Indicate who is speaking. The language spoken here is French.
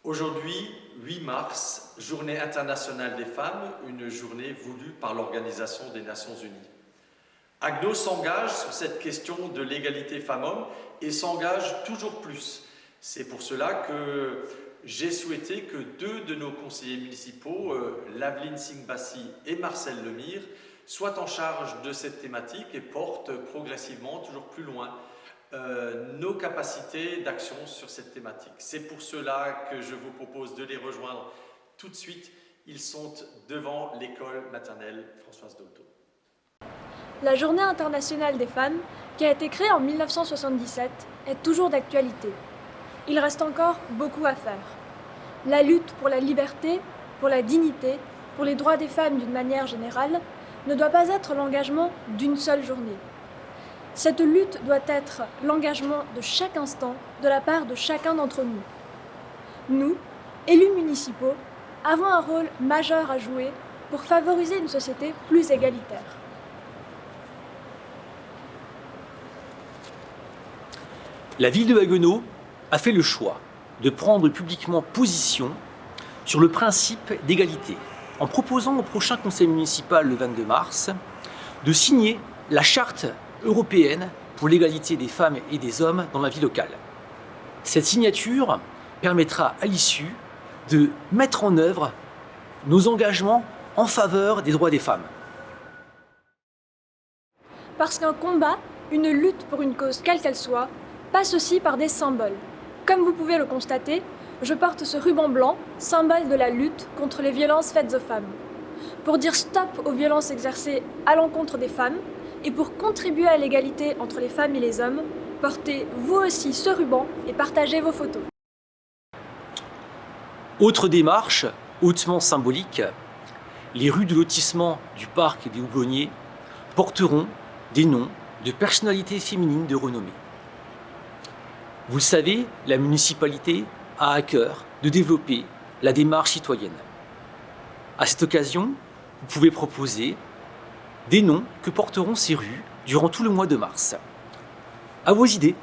Speaker 1: Aujourd'hui, 8 mars, Journée internationale des femmes, une journée voulue par l'Organisation des Nations Unies. Agno s'engage sur cette question de l'égalité femmes-hommes et s'engage toujours plus. C'est pour cela que j'ai souhaité que 2 de nos conseillers municipaux, Laveline Singh-Bassi et Marcel Lemire, soient en charge de cette thématique et portent progressivement toujours plus loin nos capacités d'action sur cette thématique. C'est pour cela que je vous propose de les rejoindre tout de suite. Ils sont devant l'école maternelle Françoise Dolto.
Speaker 2: La Journée internationale des femmes, qui a été créée en 1977, est toujours d'actualité. Il reste encore beaucoup à faire. La lutte pour la liberté, pour la dignité, pour les droits des femmes d'une manière générale, ne doit pas être l'engagement d'une seule journée. Cette lutte doit être l'engagement de chaque instant de la part de chacun d'entre nous. Nous, élus municipaux, avons un rôle majeur à jouer pour favoriser une société plus égalitaire.
Speaker 3: La ville de Haguenau a fait le choix de prendre publiquement position sur le principe d'égalité en proposant au prochain conseil municipal le 22 mars de signer la charte européenne pour l'égalité des femmes et des hommes dans la vie locale. Cette signature permettra à l'issue de mettre en œuvre nos engagements en faveur des droits des femmes.
Speaker 2: Parce qu'un combat, une lutte pour une cause quelle qu'elle soit, passe aussi par des symboles. Comme vous pouvez le constater, je porte ce ruban blanc, symbole de la lutte contre les violences faites aux femmes. Pour dire stop aux violences exercées à l'encontre des femmes et pour contribuer à l'égalité entre les femmes et les hommes, portez vous aussi ce ruban et partagez vos photos.
Speaker 3: Autre démarche hautement symbolique, les rues de lotissement du parc des Houblonniers porteront des noms de personnalités féminines de renommée. Vous le savez, la municipalité a à cœur de développer la démarche citoyenne. À cette occasion, vous pouvez proposer des noms que porteront ces rues durant tout le mois de mars. À vos idées!